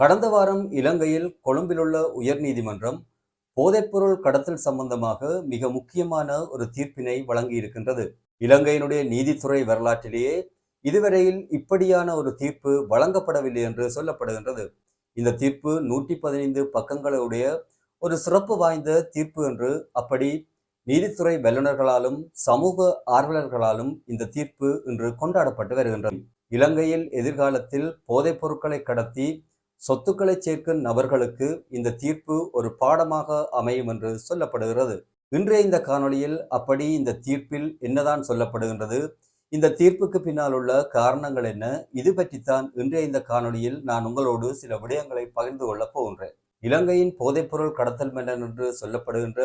கடந்த வாரம் இலங்கையில் கொழும்பிலுள்ள உயர்நீதிமன்றம் போதைப்பொருள் கடத்தல் சம்பந்தமாக மிக முக்கியமான ஒரு தீர்ப்பினை வழங்கியிருக்கின்றது. இலங்கையினுடைய நீதித்துறை வரலாற்றிலேயே இதுவரையில் இப்படியான ஒரு தீர்ப்பு வழங்கப்படவில்லை என்று சொல்லப்படுகின்றது. இந்த தீர்ப்பு 115 பக்கங்களுடைய ஒரு சிறப்பு வாய்ந்த தீர்ப்பு என்று அப்படி நீதித்துறை வல்லுநர்களாலும் சமூக ஆர்வலர்களாலும் இந்த தீர்ப்பு இன்று கொண்டாடப்பட்டு வருகின்றது. இலங்கையில் எதிர்காலத்தில் போதைப் பொருட்களை கடத்தி சொத்துக்களை சேர்க்கும் நபர்களுக்கு இந்த தீர்ப்பு ஒரு பாடமாக அமையும் என்று சொல்லப்படுகிறது. இன்றைய இந்த காணொளியில் அப்படி இந்த தீர்ப்பில் என்னதான் சொல்லப்படுகின்றது, இந்த தீர்ப்புக்கு பின்னால் உள்ள காரணங்கள் என்ன, இது பற்றித்தான் இன்றைய இந்த காணொளியில் நான் உங்களோடு சில விடயங்களை பகிர்ந்து கொள்ளப் போகின்றேன். இலங்கையின் போதைப்பொருள் கடத்தல் மன்னன் என்று சொல்லப்படுகின்ற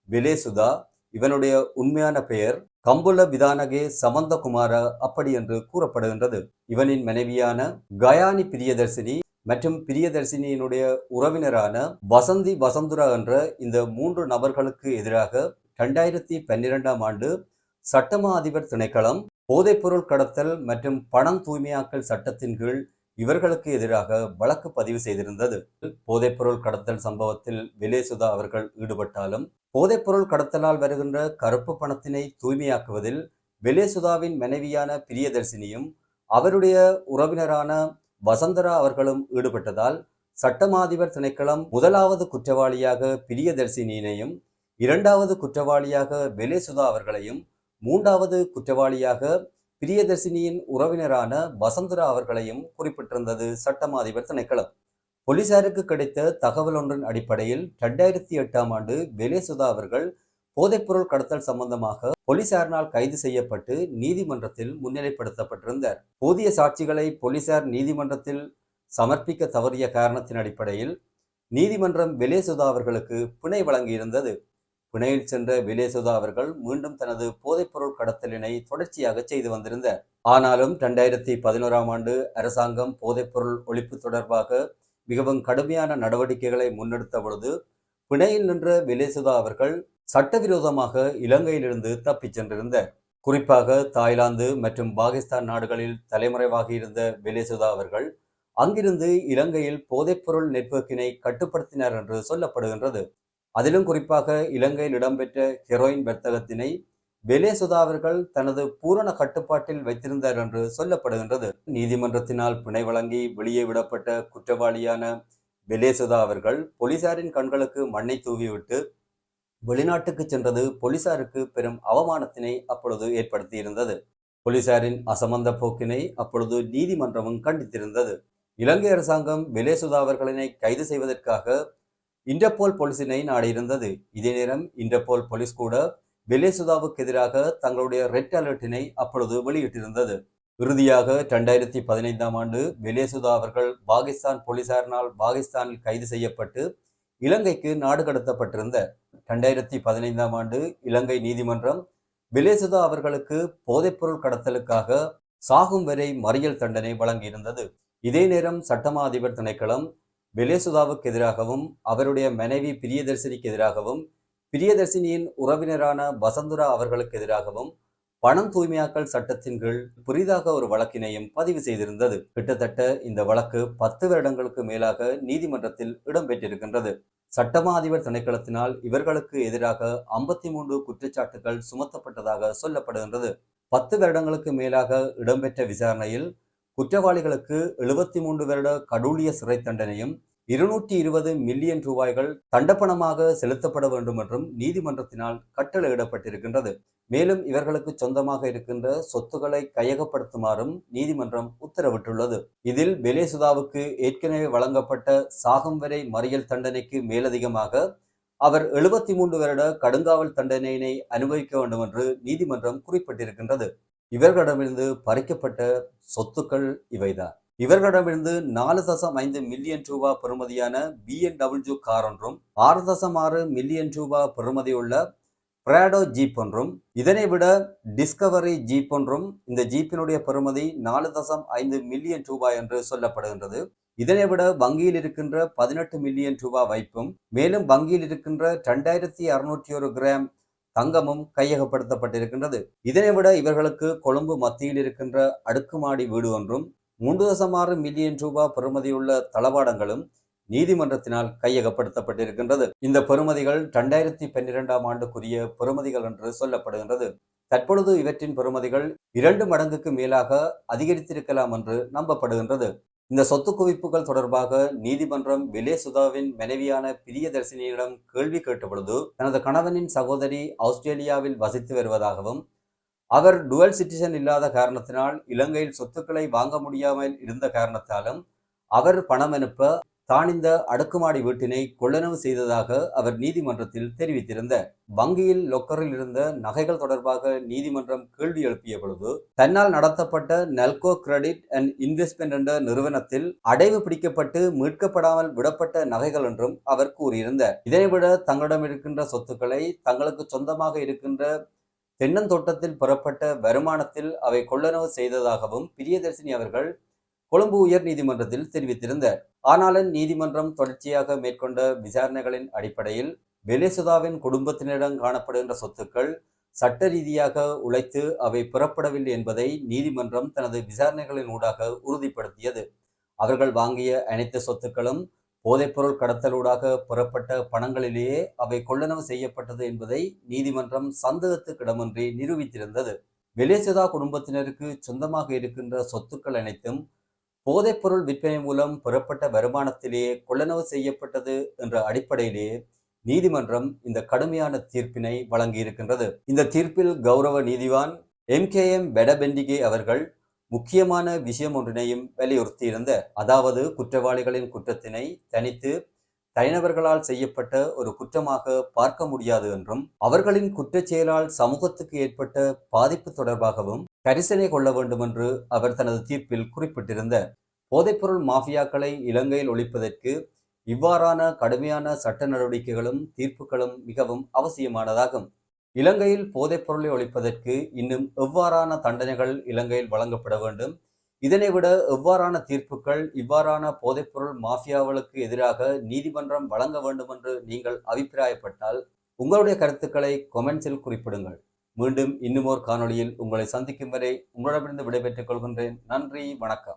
விலேசுதா, இவனுடைய உண்மையான பெயர் கம்புல விதானகே சமந்தகுமார அப்படி என்று கூறப்படுகின்றது. இவனின் மனைவியான கயானி பிரியதர்சினி மற்றும் பிரியதர்சினியினுடைய உறவினரான வசந்தி வசந்துரா என்ற இந்த 3 நபர்களுக்கு எதிராக 2012ஆம் ஆண்டு சட்டமா அதிபர் திணைக்களம் போதைப்பொருள் கடத்தல் மற்றும் பணம் தூய்மையாக்கல் சட்டத்தின் கீழ் இவர்களுக்கு எதிராக வழக்கு பதிவு செய்திருந்தது. போதைப்பொருள் கடத்தல் சம்பவத்தில் விலேசுதா அவர்கள் ஈடுபட்டாலும் போதைப்பொருள் கடத்தலால் வருகின்ற கருப்பு பணத்தினை தூய்மையாக்குவதில் விலேசுதாவின் மனைவியான பிரியதர்சினியும் அவருடைய உறவினரான வசந்தரா அவர்களும் ஈடுபட்டதால் சட்டமாதிபர் திணைக்களம் முதலாவது குற்றவாளியாக பிரியதர்சினியினையும், 2வது குற்றவாளியாக விலேசுதா அவர்களையும், 3வது குற்றவாளியாக பிரியதர்சினியின் உறவினரான வசந்தரா அவர்களையும் குறிப்பிட்டிருந்தது சட்டமாதிபர் திணைக்களம். போலீசாருக்கு கிடைத்த தகவல் ஒன்றின் அடிப்படையில் 2008ஆம் ஆண்டு விலேசுதா அவர்கள் போதைப்பொருள் கடத்தல் சம்பந்தமாக போலீசாரினால் கைது செய்யப்பட்டு நீதிமன்றத்தில் முன்னிலைப்படுத்தப்பட்டிருந்தார். போதிய சாட்சிகளை போலீசார் நீதிமன்றத்தில் சமர்ப்பிக்க தவறிய காரணத்தின் அடிப்படையில் நீதிமன்றம் விலேசுதா அவர்களுக்கு பிணை வழங்கியிருந்தது. பிணையில் சென்ற விலேசுதா அவர்கள் மீண்டும் தனது போதைப்பொருள் கடத்தலினை தொடர்ச்சியாக செய்து வந்திருந்தார். ஆனாலும் 2011ஆம் ஆண்டு அரசாங்கம் போதைப்பொருள் ஒழிப்பு தொடர்பாக மிகவும் கடுமையான நடவடிக்கைகளை முன்னெடுத்த பொழுது பிணையில் நின்ற விலேசுதா அவர்கள் சட்டவிரோதமாக இலங்கையிலிருந்து தப்பிச் சென்றிருந்தார். குறிப்பாக தாய்லாந்து மற்றும் பாகிஸ்தான் நாடுகளில் தலைமறைவாக இருந்த விலேசுதா அவர்கள் அங்கிருந்து இலங்கையில் போதைப்பொருள் நெட்வொர்க்கினை கட்டுப்படுத்தினார் என்று சொல்லப்படுகின்றது. அதிலும் குறிப்பாக இலங்கையில் இடம்பெற்ற ஹெரோயின் வர்த்தகத்தினை விலேசுதா அவர்கள் தனது பூரண கட்டுப்பாட்டில் வைத்திருந்தார் என்று சொல்லப்படுகின்றது. நீதிமன்றத்தினால் பிணை வழங்கி வெளியே விடப்பட்ட குற்றவாளியான விலேசுதா அவர்கள் போலீசாரின் கண்களுக்கு மண்ணை தூவிவிட்டு வெளிநாட்டுக்கு சென்றது போலீசாருக்கு பெரும் அவமானத்தினை அப்பொழுது ஏற்படுத்தியிருந்தது. போலீசாரின் அசமந்த போக்கினை அப்பொழுது நீதிமன்றமும் கண்டித்திருந்தது. இலங்கை அரசாங்கம் விலேசுதா அவர்களினை கைது செய்வதற்காக இன்டர்போல் போலீசினை நாடியிருந்தது. இதே நேரம் இன்டர்போல் போலீஸ் கூட விலேசுதாவுக்கு எதிராக தங்களுடைய ரெட் அலர்ட்டினை அப்பொழுது வெளியிட்டிருந்தது. இறுதியாக 2015ஆம் ஆண்டு விலேசுதா அவர்கள் பாகிஸ்தான் போலீசாரினால் பாகிஸ்தானில் கைது செய்யப்பட்டு இலங்கைக்கு நாடு கடத்தப்பட்டிருந்த 2015ஆம் ஆண்டு இலங்கை நீதிமன்றம் விலேசுதா அவர்களுக்கு போதைப்பொருள் கடத்தலுக்காக சாகும் வரை மறியல் தண்டனை வழங்கியிருந்தது. இதே நேரம் சட்டமா அதிபர் திணைக்களம் விலேசுதாவுக்கு எதிராகவும் அவருடைய மனைவி பிரியதர்சினிக்கு எதிராகவும் பிரியதர்சினியின் உறவினரான வசந்துரா அவர்களுக்கு எதிராகவும் பணம் தூய்மையாக்கல் சட்டத்தின் கீழ் புதிதாக ஒரு வழக்கினையும் பதிவு செய்திருந்தது. கிட்டத்தட்ட இந்த வழக்கு 10 வருடங்களுக்கு மேலாக நீதிமன்றத்தில் இடம்பெற்றிருக்கின்றது. சட்டமா அதிபர் திணைக்களத்தினால் இவர்களுக்கு எதிராக 53 குற்றச்சாட்டுகள் சுமத்தப்பட்டதாக சொல்லப்படுகின்றது. 10 வருடங்களுக்கு மேலாக இடம்பெற்ற விசாரணையில் குற்றவாளிகளுக்கு 73 வருட கடூழிய சிறை தண்டனையும் 220 மில்லியன் ரூபாய்கள் தண்டப்பணமாக செலுத்தப்பட வேண்டும் என்றும் நீதிமன்றத்தினால் கட்டளையிடப்பட்டிருக்கின்றது. மேலும் இவர்களுக்கு சொந்தமாக இருக்கின்ற சொத்துக்களை கையகப்படுத்துமாறும் நீதிமன்றம் உத்தரவிட்டுள்ளது. இதில் விலேசுதாவுக்கு ஏற்கனவே வழங்கப்பட்ட சாகும் வரை மறியல் தண்டனைக்கு மேலதிகமாக அவர் 73 வருட கடுங்காவல் தண்டனையினை அனுபவிக்க வேண்டும் என்று நீதிமன்றம் குறிப்பிட்டிருக்கின்றது. இவர்களிடமிருந்து பறிக்கப்பட்ட சொத்துக்கள் இவைதான். இவர்களிடமிருந்து 4.5 மில்லியன் ரூபாய் பெறுமதியான BMW கார் ஒன்றும் 6.6 மில்லியன் ரூபாய் பெறுமதியுள்ள பிராடோ ஜீப் ஒன்றும், இதனை விட டிஸ்கவரி ஜீப் ஒன்றும், இந்த ஜீப்பினுடைய பெறுமதி 4.5 மில்லியன் ரூபாய் என்று சொல்லப்படுகின்றது. இதனை விட வங்கியில் இருக்கின்ற 18 மில்லியன் ரூபாய் வைப்பும், மேலும் வங்கியில் இருக்கின்ற 2601 கிராம் தங்கமும் கையகப்படுத்தப்பட்டிருக்கின்றது. இதனை விட இவர்களுக்கு கொழும்பு மத்தியில் இருக்கின்ற அடுக்குமாடி வீடு ஒன்றும் 3.6 மில்லியன் ரூபாய் பெறுமதியுள்ள தளவாடங்களும் நீதிமன்றத்தினால் கையகப்படுத்தப்பட்டிருக்கின்றது. இந்த பெறுமதிகள் 2012ஆம் ஆண்டுக்குரிய பெறுமதிகள் என்று சொல்லப்படுகின்றது. தற்பொழுது இவற்றின் பெறுமதிகள் 2 மடங்குக்கு மேலாக அதிகரித்திருக்கலாம் என்று நம்பப்படுகின்றது. இந்த சொத்து குவிப்புகள் தொடர்பாக நீதிமன்றம் விலேசுதாவின் மனைவியான பிரியதர்சினியிடம் கேள்வி கேட்டபொழுது தனது கணவனின் சகோதரி ஆஸ்திரேலியாவில் வசித்து வருவதாகவும் அவர் டுவல் சிட்டிசன் இல்லாத காரணத்தினால் இலங்கையில் சொத்துக்களை வாங்க முடியாமல் இருந்த காரணத்தாலும் அவர் பணம் அனுப்ப தான் இந்த அடுக்குமாடி வீட்டினை கொள்ளளவு செய்ததாக அவர் நீதிமன்றத்தில் தெரிவித்திருந்தார். வங்கியில் லொக்கரில் இருந்த நகைகள் தொடர்பாக நீதிமன்றம் கேள்வி எழுப்பிய பொழுது தன்னால் நடத்தப்பட்ட நல்கோ கிரெடிட் அண்ட் இன்வெஸ்ட்மெண்ட் என்ற நிறுவனத்தில் அடைவு பிடிக்கப்பட்டு மீட்கப்படாமல் விடப்பட்ட நகைகள் என்றும் அவர் கூறியிருந்தார். இதனைவிட தங்களிடம் இருக்கின்ற சொத்துக்களை தங்களுக்கு சொந்தமாக இருக்கின்ற தென்னந்தோட்டத்தில் பெறப்பட்ட வருமானத்தில் அவை கொள்ளளவு செய்ததாகவும் பிரியதர்சினி அவர்கள் கொழும்பு உயர் நீதிமன்றத்தில் தெரிவித்திருந்தார். ஆனாலும் நீதிமன்றம் தொடர்ச்சியாக மேற்கொண்ட விசாரணைகளின் அடிப்படையில் வெலேசுதாவின் குடும்பத்தினரிடம் காணப்படுகின்ற சொத்துக்கள் சட்ட ரீதியாக உழைத்து அவை பெறப்படவில்லை என்பதை நீதிமன்றம் தனது விசாரணைகளின் ஊடாக உறுதிப்படுத்தியது. அவர்கள் வாங்கிய அனைத்து சொத்துக்களும் போதைப்பொருள் கடத்தலூடாக பெறப்பட்ட பணங்களிலேயே அவை கொள்ளளவு செய்யப்பட்டது என்பதை நீதிமன்றம் சந்தேகத்துக்கிடமின்றி நிரூபித்திருந்தது. வெலேசுதா குடும்பத்தினருக்கு சொந்தமாக இருக்கின்ற சொத்துக்கள் அனைத்தும் போதைப்பொருள் விற்பனை மூலம் பெறப்பட்ட வருமானத்திலேயே கொள்ளளவு செய்யப்பட்டது என்ற அடிப்படையிலேயே நீதிமன்றம் இந்த கடுமையான தீர்ப்பினை வழங்கியிருக்கின்றது. இந்த தீர்ப்பில் கௌரவ நீதிவான் MKM பெடபெண்டிகே அவர்கள் முக்கியமான விஷயம் ஒன்றினையும் வலியுறுத்தியிருந்த, அதாவது குற்றவாளிகளின் குற்றத்தினை தனித்து தனிநபர்களால் செய்யப்பட்ட ஒரு குற்றமாக பார்க்க முடியாது என்றும் அவர்களின் குற்றச்செயலால் சமூகத்துக்கு ஏற்பட்ட பாதிப்பு தொடர்பாகவும் கரிசனை கொள்ள வேண்டும் என்று அவர் தனது தீர்ப்பில் குறிப்பிட்டிருந்தார். போதைப்பொருள் மாஃபியாக்களை இலங்கையில் ஒழிப்பதற்கு இவ்வாறான கடுமையான சட்ட நடவடிக்கைகளும் தீர்ப்புகளும் மிகவும் அவசியமானதாகும். இலங்கையில் போதைப்பொருளை ஒழிப்பதற்கு இன்னும் எவ்வாறான தண்டனைகள் இலங்கையில் வழங்கப்பட வேண்டும், இதனை விட எவ்வாறான தீர்ப்புகள் இவ்வாறான போதைப்பொருள் மாஃபியாக்களுக்கு எதிராக நீதிமன்றம் வழங்க வேண்டும் என்று நீங்கள் அபிப்பிராயப்பட்டால் உங்களுடைய கருத்துக்களை கொமெண்ட்ஸில் குறிப்பிடுங்கள். மீண்டும் இன்னுமோர் காணொளியில் உங்களை சந்திக்கும் வரை உங்களிடமிருந்து விடைபெற்றுக் கொள்கின்றேன். நன்றி, வணக்கம்.